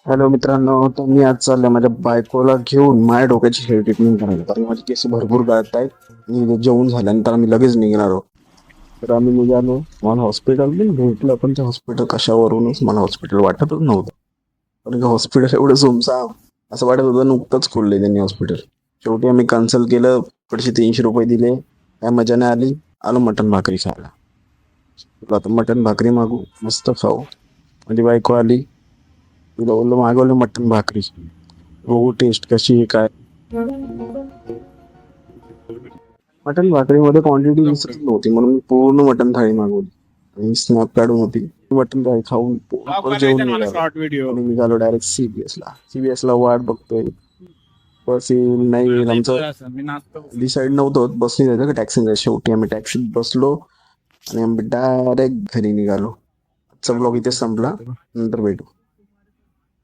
Hello मित्रांनो, तर मी आज चाललोय माझ्या बायकोला घेऊन माझ्या डोक्याची हेअर ट्रीटमेंट करायला, कारण माझे केस भरपूर गळत आहेत. मी जेवून झाल्यानंतर आम्ही लगेच निघणार आहोत. तर आम्ही निघालो. मला हॉस्पिटल पण भेटलं, पण ते हॉस्पिटल कशावरूनच मला हॉस्पिटल वाटतच नव्हतं. कारण की हॉस्पिटल एवढं सुमसाम, असं वाटत होतं नुकतंच खोललंय त्यांनी हॉस्पिटल. शेवटी आम्ही कॅन्सल केलं. पुढचे 300 रुपये दिले. काय मजा नाही आली. आलो मटण भाकरी खायला. तुला आता मटण भाकरी मागू, मस्त खाऊ. माझी बायको आली. तिला बोललो मागवलं मटण भाकरी. बघू टेस्ट कशी आहे काय. मटण भाकरीमध्ये क्वांटिटी दिसत नव्हती, म्हणून मी पूर्ण मटण थाळी मागवली आणि स्नॅप काढून होती. मटण थाळी खाऊन पोटभर जेवून निघालो आणि निघालो डायरेक्ट सीबीएस ला वाट बघतोय. बस येईल नाही येईल आमचं डिसाईड नव्हतं, बसने जायचं का टॅक्सीने जायचं. शेवटी आम्ही टॅक्सीत बसलो आणि आम्ही डायरेक्ट घरी निघालो. आजचा ब्लॉग इथे संपला. नंतर भेटू.